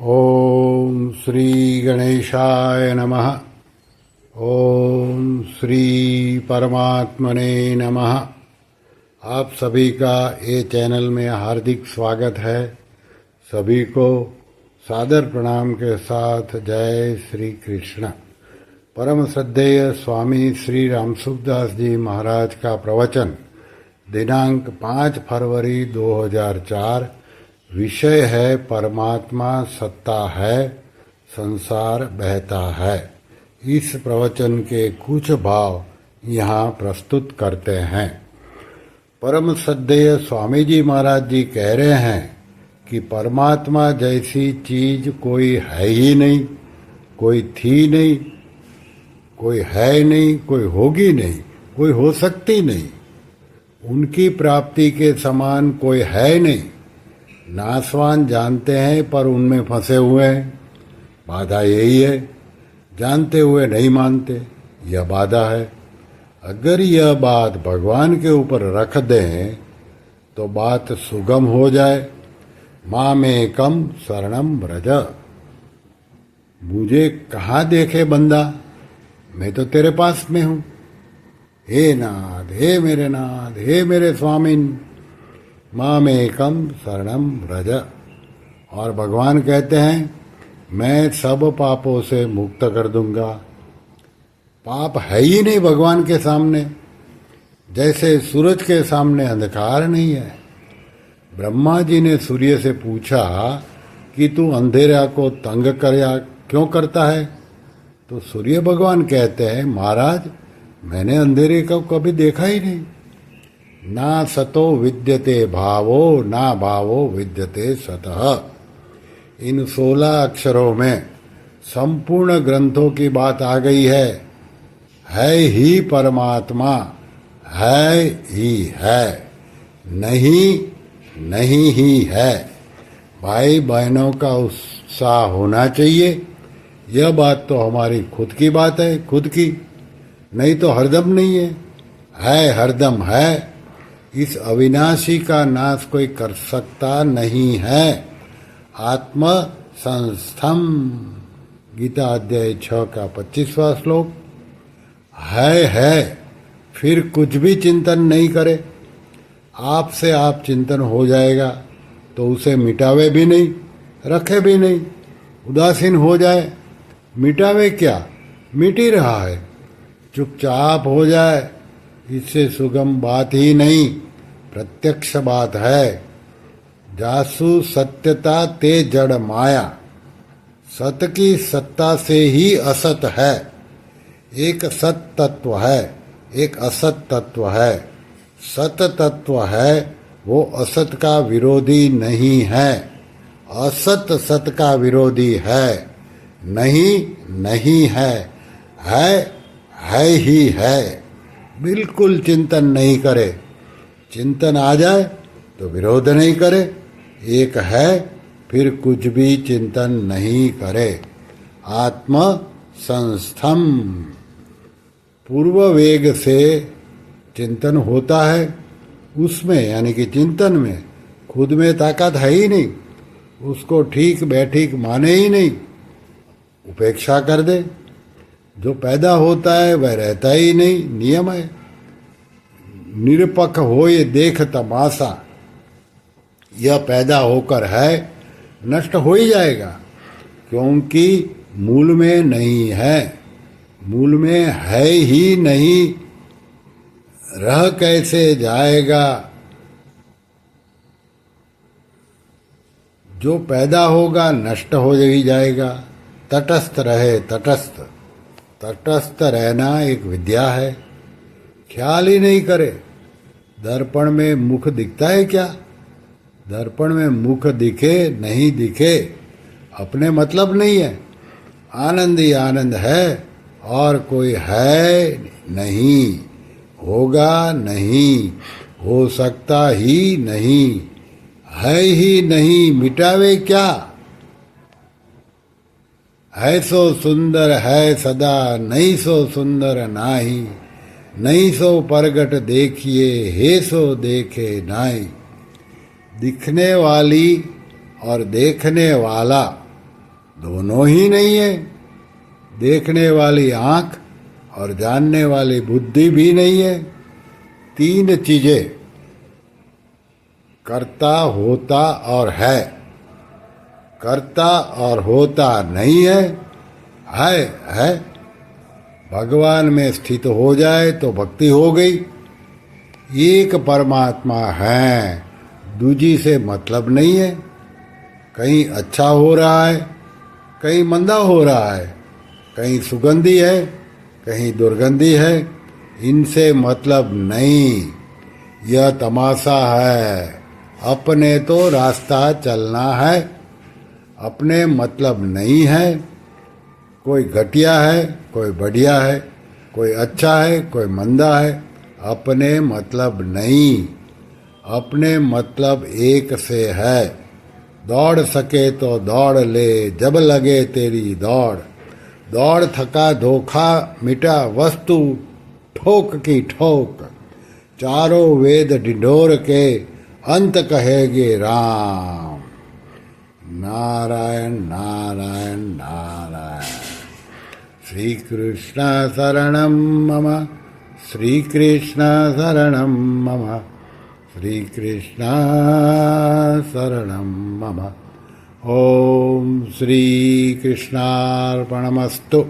ओम श्री गणेशाय नमः। ओम श्री परमात्मने नमः। आप सभी का ये चैनल में हार्दिक स्वागत है। सभी को सादर प्रणाम के साथ जय श्री कृष्ण। परम श्रद्धेय स्वामी श्री रामसुखदास जी महाराज का प्रवचन दिनांक 5 फरवरी 2004। विषय है परमात्मा सत्ता है, संसार बहता है। इस प्रवचन के कुछ भाव यहाँ प्रस्तुत करते हैं। परम श्रद्धेय स्वामी जी महाराज जी कह रहे हैं कि परमात्मा जैसी चीज कोई है ही नहीं, कोई थी नहीं, कोई है नहीं, कोई होगी नहीं, कोई हो सकती नहीं। उनकी प्राप्ति के समान कोई है नहीं। नासवान जानते हैं पर उनमें फंसे हुए हैं। बाधा यही है, जानते हुए नहीं मानते, यह बाधा है। अगर यह बात भगवान के ऊपर रख दें तो बात सुगम हो जाए। मामेकम शरणम व्रज, मुझे कहाँ देखे बंदा, मैं तो तेरे पास में हूँ। हे नाथ, हे मेरे नाथ, हे मेरे स्वामिन, मामेकम शरणम व्रज। और भगवान कहते हैं मैं सब पापों से मुक्त कर दूंगा। पाप है ही नहीं भगवान के सामने, जैसे सूरज के सामने अंधकार नहीं है। ब्रह्मा जी ने सूर्य से पूछा कि तू अंधेरा को तंग क्यों करता है? तो सूर्य भगवान कहते हैं महाराज मैंने अंधेरे को कभी देखा ही नहीं। ना सतो विद्यते भावो, ना भावो विद्यते सतः। इन 16 अक्षरों में संपूर्ण ग्रंथों की बात आ गई है ही परमात्मा, है ही है, नहीं नहीं ही है। भाई बहनों का उत्साह होना चाहिए। यह बात तो हमारी खुद की बात है, खुद की, नहीं तो हरदम नहीं है हरदम है। इस अविनाशी का नाश कोई कर सकता नहीं है। आत्म संस्थम, गीता अध्याय 6 का 25वां श्लोक। है फिर कुछ भी चिंतन नहीं करे। आपसे आप चिंतन हो जाएगा तो उसे मिटावे भी नहीं, रखे भी नहीं। उदासीन हो जाए, मिटावे क्या, मिट ही रहा है। चुपचाप हो जाए, इससे सुगम बात ही नहीं, प्रत्यक्ष बात है। जासु सत्यता ते जड़ माया, सत की सत्ता से ही असत है। एक सत तत्व है, एक असत तत्व है। सत तत्व है वो असत का विरोधी नहीं है, असत सत का विरोधी है। नहीं नहीं है ही है। बिल्कुल चिंतन नहीं करे, चिंतन आ जाए तो विरोध नहीं करे। एक है फिर कुछ भी चिंतन नहीं करे। आत्म संस्थम, पूर्व वेग से चिंतन होता है। उसमें यानी कि चिंतन में खुद में ताकत है ही नहीं, उसको ठीक बैठीक माने ही नहीं, उपेक्षा कर दे। जो पैदा होता है वह रहता ही नहीं, नियम है। निरपक्ष हो ये देख तमाशा, यह पैदा होकर है, नष्ट हो ही जाएगा, क्योंकि मूल में नहीं है। मूल में है ही नहीं, रह कैसे जाएगा? जो पैदा होगा नष्ट हो ही जाएगा। तटस्थ रहे, तटस्थ। तटस्थ रहना एक विद्या है। ख्याल ही नहीं करे। दर्पण में मुख दिखता है क्या? दर्पण में मुख दिखे नहीं दिखे अपने मतलब नहीं है। आनंद ही आनंद है और कोई है नहीं, होगा नहीं, हो सकता ही नहीं, है ही नहीं, मिटावे क्या? है सो सुंदर है सदा, नहीं सो सुंदर नाही, नहीं सो परगट देखिए, हे सो देखे नाई। दिखने वाली और देखने वाला दोनों ही नहीं है। देखने वाली आंख और जानने वाली बुद्धि भी नहीं है। तीन चीजें, कर्ता, होता और है। कर्ता और होता नहीं है, है। भगवान में स्थित हो जाए तो भक्ति हो गई। एक परमात्मा है, दूजी से मतलब नहीं है। कहीं अच्छा हो रहा है, कहीं मंदा हो रहा है, कहीं सुगंधी है, कहीं दुर्गंधी है, इनसे मतलब नहीं। यह तमाशा है। अपने तो रास्ता चलना है, अपने मतलब नहीं है। कोई घटिया है, कोई बढ़िया है, कोई अच्छा है, कोई मंदा है, अपने मतलब नहीं। अपने मतलब एक से है। दौड़ सके तो दौड़ ले, जब लगे तेरी दौड़। दौड़ थका धोखा मिटा वस्तु, ठोक की ठोक। चारों वेद ढिंढोर के, अंत कहेगे राम। नारायण नारायण नारायण। श्री कृष्ण शरणं मम, श्री कृष्ण शरणं मम, श्री कृष्ण शरणं मम। ओम श्री कृष्णार्पणमस्तु।